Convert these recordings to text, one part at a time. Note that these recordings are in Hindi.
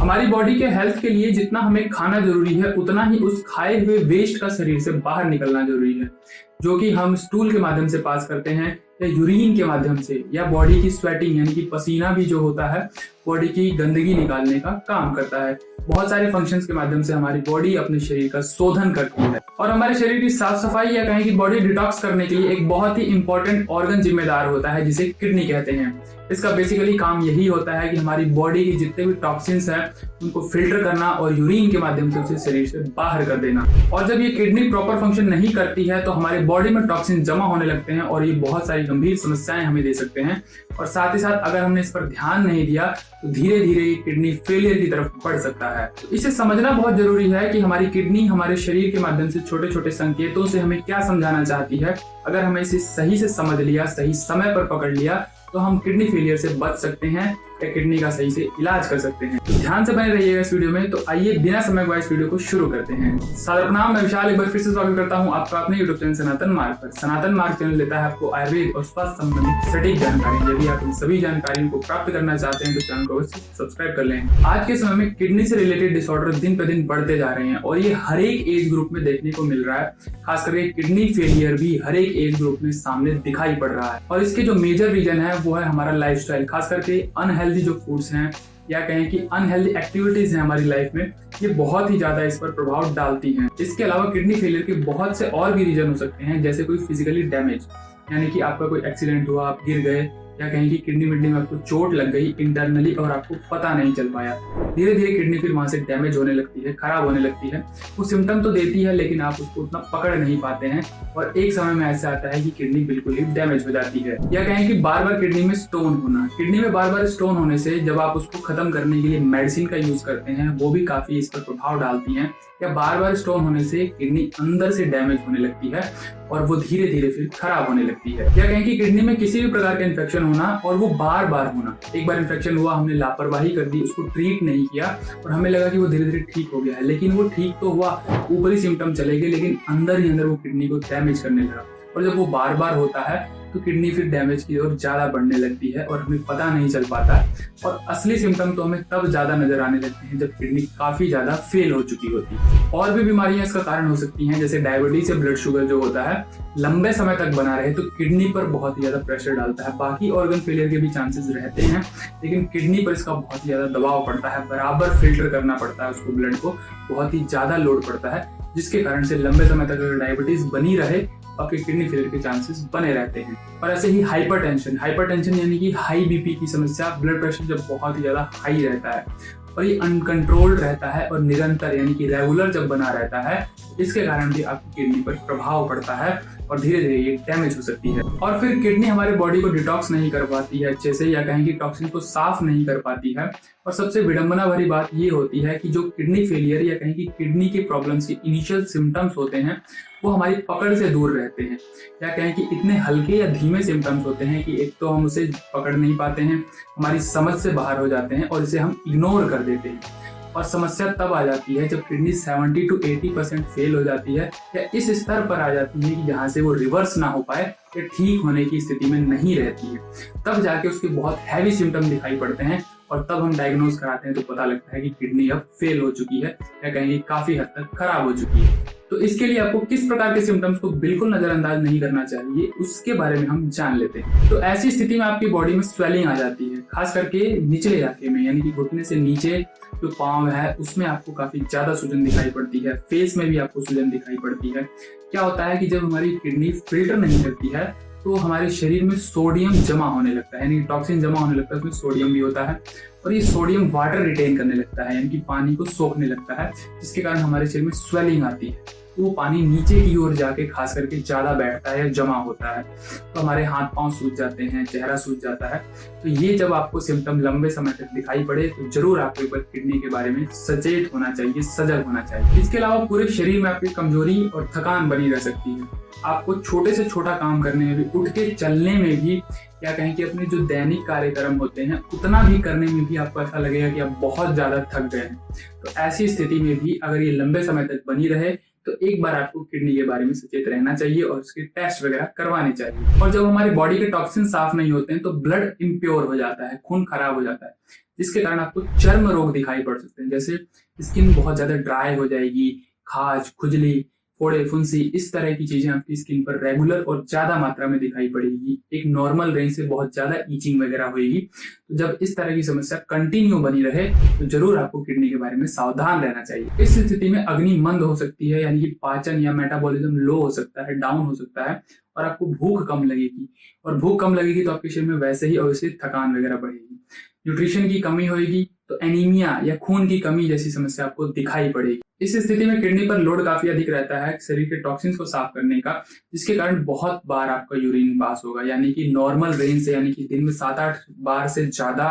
हमारी बॉडी के हेल्थ के लिए जितना हमें खाना जरूरी है उतना ही उस खाए हुए वेस्ट का शरीर से बाहर निकलना जरूरी है, जो कि हम स्टूल के माध्यम से पास करते हैं या यूरिन के माध्यम से, या बॉडी की स्वेटिंग यानी कि पसीना भी जो होता है बॉडी की गंदगी निकालने का काम करता है। बहुत सारे फंक्शंस के माध्यम से हमारी बॉडी अपने शरीर का शोधन करती है और हमारे शरीर की साफ सफाई या कहें कि बॉडी डिटॉक्स करने के लिए एक बहुत ही इंपॉर्टेंट ऑर्गन जिम्मेदार होता है जिसे किडनी कहते हैं। इसका बेसिकली काम यही होता है कि हमारी बॉडी के जितने भी टॉक्सिन्स हैं उनको फिल्टर करना और यूरिन के माध्यम से उसे शरीर से बाहर कर देना। और जब ये किडनी प्रॉपर फंक्शन नहीं करती है तो हमारे बॉडी में टॉक्सिन जमा होने लगते हैं और ये बहुत सारी गंभीर समस्याएं हमें दे सकते हैं। और साथ ही साथ अगर हमने इस पर ध्यान नहीं दिया तो धीरे धीरे ये किडनी फेलियर की तरफ बढ़ सकता है। तो इसे समझना बहुत जरूरी है कि हमारी किडनी हमारे शरीर के माध्यम से छोटे छोटे संकेतों से हमें क्या समझाना चाहती है। अगर हमें इसे सही से समझ लिया, सही समय पर पकड़ लिया, तो हम किडनी फेलियर से बच सकते हैं या किडनी का सही से इलाज कर सकते हैं। तो ध्यान से बने रहिएगा इस वीडियो में। तो आइए बिना समय गवाए इस वीडियो को शुरू करते हैं। सादर प्रणाम, मैं विशाल एक बार फिर से स्वागत करता हूं आपका अपने यूट्यूब चैनल सनातन मार्ग पर। सनातन मार्ग चैनल देता है आपको आयुर्वेद और स्वास्थ्य संबंधित सटीक जानकारी। यदि आप इन सभी जानकारियों को प्राप्त करना चाहते हैं तो चैनल को अवश्य सब्सक्राइब कर लें। आज के समय में किडनी से रिलेटेड डिसऑर्डर दिन पे दिन बढ़ते जा रहे हैं और ये हर एक एज ग्रुप में देखने को मिल रहा है। खास करके किडनी फेलियर भी हर एक एज ग्रुप में सामने दिखाई पड़ रहा है और इसके जो मेजर रीजन है वो है हमारा लाइफस्टाइल। खास करके अनहेल्दी जो फूड्स हैं या कहें कि अनहेल्दी एक्टिविटीज हैं हमारी लाइफ में, ये बहुत ही ज्यादा इस पर प्रभाव डालती हैं। इसके अलावा किडनी फेलियर के बहुत से और भी रीजन हो सकते हैं, जैसे कोई फिजिकली डैमेज, यानी कि आपका कोई एक्सीडेंट हुआ, आप गिर गए, या कहें कि किडनी विडनी में आपको चोट लग गई इंटरनली और आपको पता नहीं चल पाया। धीरे धीरे किडनी फिर वहां से डैमेज होने लगती है, खराब होने लगती है। वो सिम्टम तो देती है लेकिन आप उसको उतना पकड़ नहीं पाते हैं और एक समय में ऐसा आता है कि किडनी बिल्कुल ही डैमेज हो जाती है। या कहें कि बार बार किडनी में स्टोन होना। किडनी में बार बार स्टोन होने से जब आप उसको खत्म करने के लिए मेडिसिन का यूज करते हैं वो भी काफी इस पर प्रभाव डालती है। या बार बार स्टोन होने से किडनी अंदर से डैमेज होने लगती है और वो धीरे धीरे फिर खराब होने लगती है। या कहें कि किडनी में किसी भी प्रकार का इन्फेक्शन होना और वो बार बार होना। एक बार इन्फेक्शन हुआ, हमने लापरवाही कर दी, उसको ट्रीट नहीं किया और हमें लगा कि वो धीरे धीरे ठीक हो गया है, लेकिन वो ठीक तो हुआ, ऊपरी सिम्टम चले गए, लेकिन अंदर ही अंदर वो किडनी को डैमेज करने लगा। और जब वो बार बार होता है तो किडनी फिर डैमेज की ओर ज्यादा बढ़ने लगती है और हमें पता नहीं चल पाता। और असली सिम्टम तो हमें तब ज्यादा नजर आने लगते हैं जब किडनी काफी ज्यादा फेल हो चुकी होती है। और भी बीमारियां इसका कारण हो सकती हैं, जैसे डायबिटीज या ब्लड शुगर जो होता है लंबे समय तक बना रहे तो किडनी पर बहुत ही ज्यादा प्रेशर डालता है। बाकी ऑर्गन फेलियर के भी चांसेस रहते हैं लेकिन किडनी पर इसका बहुत ही ज्यादा दबाव पड़ता है, बराबर फिल्टर करना पड़ता है उसको, ब्लड को बहुत ही ज्यादा लोड पड़ता है, जिसके कारण से लंबे समय तक अगर डायबिटीज बनी रहे आपके किडनी फेलियर के चांसेस बने रहते हैं। और ऐसे ही हाइपरटेंशन यानी कि हाई बीपी की समस्या, ब्लड प्रेशर जब बहुत ही ज्यादा हाई रहता है और ये अनकंट्रोल्ड रहता है और निरंतर यानी कि रेगुलर जब बना रहता है, इसके कारण भी आपकी किडनी पर प्रभाव पड़ता है और धीरे धीरे ये डैमेज हो सकती है। और फिर किडनी हमारी बॉडी को डिटॉक्स नहीं कर पाती है अच्छे से, या कहें कि टॉक्सिन को साफ नहीं कर पाती है। और सबसे विडंबना भरी बात ये होती है कि जो किडनी फेलियर या कहें कि किडनी के प्रॉब्लम्स के इनिशियल सिम्टम्स होते हैं वो हमारी पकड़ से दूर रहते हैं, या कहें कि इतने हल्के या धीमे सिम्टम्स होते हैं कि एक तो हम उसे पकड़ नहीं पाते हैं, हमारी समझ से बाहर हो जाते हैं और इसे हम इग्नोर कर देते हैं। और समस्या तब आ जाती है जब किडनी 70 to 80% फेल हो जाती है या इस स्तर पर आ जाती है कि जहां से वो रिवर्स ना हो पाए या ठीक होने की स्थिति में नहीं रहती है। तब जाके उसके बहुत हैवी सिम्टम दिखाई पड़ते हैं और तब हम डायग्नोज कराते हैं तो पता लगता है कि किडनी अब फेल हो चुकी है या कहीं काफी हद तक खराब हो चुकी है। तो इसके लिए आपको किस प्रकार के सिम्टम्स को बिल्कुल नजरअंदाज नहीं करना चाहिए उसके बारे में हम जान लेते हैं। तो ऐसी स्थिति में आपकी बॉडी में स्वेलिंग आ जाती है, खास करके निचले इलाके में, यानी कि घुटने से नीचे जो पाँव है उसमें आपको काफी ज्यादा सूजन दिखाई पड़ती है। फेस में भी आपको सूजन दिखाई पड़ती है। क्या होता है कि जब हमारी किडनी फिल्टर नहीं करती है तो हमारे शरीर में सोडियम जमा होने लगता है, यानी टॉक्सिन जमा होने लगता है, उसमें सोडियम भी होता है और ये सोडियम वाटर रिटेन करने लगता है, यानी कि पानी को सोखने लगता है, जिसके कारण हमारे शरीर में स्वेलिंग आती है। तो वो पानी नीचे की ओर जाके खास करके ज्यादा बैठता है या जमा होता है, तो हमारे हाथ पांव सूज जाते हैं, चेहरा सूज जाता है। तो ये जब आपको सिम्टम लंबे समय तक दिखाई पड़े तो जरूर आपको एक बार किडनी के बारे में सचेत होना चाहिए, सजग होना चाहिए। इसके अलावा पूरे शरीर में आपकी कमजोरी और थकान बनी रह सकती है। आपको छोटे से छोटा काम करने में भी, उठ के चलने में भी, या कहें कि अपने जो दैनिक कार्यक्रम होते हैं उतना भी करने में भी आपको ऐसा लगेगा कि आप बहुत ज्यादा थक गए हैं। तो ऐसी स्थिति में भी अगर ये लंबे समय तक बनी रहे तो एक बार आपको किडनी के बारे में सचेत रहना चाहिए और उसके टेस्ट वगैरह करवाने चाहिए। और जब हमारी बॉडी के टॉक्सिन साफ नहीं होते हैं तो ब्लड इम्प्योर हो जाता है, खून खराब हो जाता है, जिसके कारण आपको चर्म रोग दिखाई पड़ सकते हैं, जैसे स्किन बहुत ज्यादा ड्राई हो जाएगी, खाज, खुजली, फोड़े, फुंसी, इस तरह की चीजें आपकी स्किन पर रेगुलर और ज्यादा मात्रा में दिखाई पड़ेगी। एक नॉर्मल रेंज से बहुत ज्यादा ईचिंग वगैरह होगी। तो जब इस तरह की समस्या कंटिन्यू बनी रहे तो जरूर आपको किडनी के बारे में सावधान रहना चाहिए। इस स्थिति में अग्नि मंद हो सकती है, यानी कि पाचन या मेटाबॉलिज्म लो हो सकता है, डाउन हो सकता है, और आपको भूख कम लगेगी। और भूख कम लगेगी तो आपके शरीर में वैसे ही अवश्य थकान वगैरह बढ़ेगी। न्यूट्रिशन की कमी होगी तो एनीमिया या खून की कमी जैसी समस्या आपको दिखाई पड़ेगी। इस स्थिति में किडनी पर लोड काफी अधिक रहता है शरीर के टॉक्सिन्स को साफ करने का, जिसके कारण बहुत बार आपका यूरिन पास होगा, यानी कि नॉर्मल रेंज से, यानी कि दिन में 7-8 बार से ज्यादा,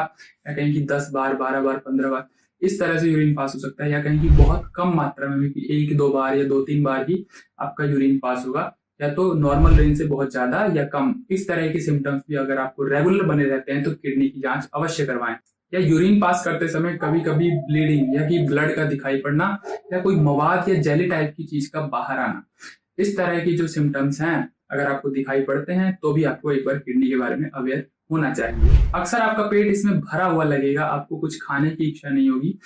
या कहीं की 10 बार, 12 बार, 15 बार इस तरह से यूरिन पास हो सकता है, या कहीं की बहुत कम मात्रा में भी 1-2 बार या 2-3 बार ही आपका यूरिन पास होगा, या तो नॉर्मल रेंज से बहुत ज्यादा या कम। इस तरह के सिम्टम्स भी अगर आपको रेगुलर बने रहते हैं तो किडनी की जांच अवश्य करवाएं। या यूरिन पास करते समय कभी कभी ब्लीडिंग या कि ब्लड का दिखाई पड़ना, या कोई मवाद या जेली टाइप की चीज का बाहर आना, इस तरह की जो सिम्टम्स हैं अगर आपको दिखाई पड़ते हैं तो भी आपको एक बार किडनी के बारे में अवेयर होना चाहिए। अक्सर आपका पेट इसमें भरा हुआ लगेगा, आपको कुछ खाने की इच्छा नहीं होगी,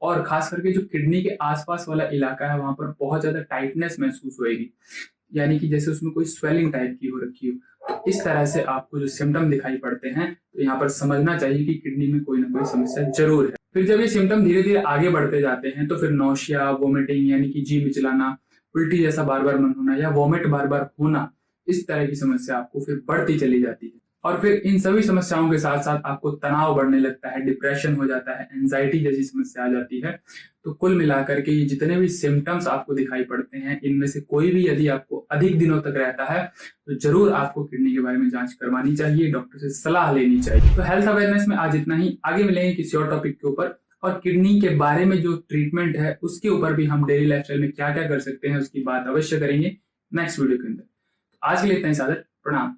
और खास करके जो किडनी के आसपास वाला इलाका है वहां पर बहुत ज्यादा टाइटनेस महसूस होगी, यानी कि जैसे उसमें कोई स्वेलिंग टाइप की हो रखी हो। तो इस तरह से आपको जो सिम्टम दिखाई पड़ते हैं तो यहाँ पर समझना चाहिए कि किडनी में कोई ना कोई समस्या जरूर है। फिर जब ये सिम्टम धीरे धीरे आगे बढ़ते जाते हैं तो फिर नौशिया, वोमिटिंग यानी कि जी मिचलाना, उल्टी जैसा बार बार मन होना या वोमिट बार बार होना, इस तरह की समस्या आपको फिर बढ़ती चली जाती है। और फिर इन सभी समस्याओं के साथ साथ आपको तनाव बढ़ने लगता है, डिप्रेशन हो जाता है, एंजाइटी जैसी समस्या आ जाती है। तो कुल मिलाकर के ये जितने भी सिम्टम्स आपको दिखाई पड़ते हैं इनमें से कोई भी यदि आपको अधिक दिनों तक रहता है तो जरूर आपको किडनी के बारे में जांच करवानी चाहिए, डॉक्टर से सलाह लेनी चाहिए। तो हेल्थ अवेयरनेस में आज इतना ही। आगे मिलेंगे किसी और टॉपिक के ऊपर, और किडनी के बारे में जो ट्रीटमेंट है उसके ऊपर भी हम डेली लाइफस्टाइल में क्या क्या कर सकते हैं उसकी बात अवश्य करेंगे नेक्स्ट वीडियो के अंदर। आज के लिए इतना ही, सादर प्रणाम।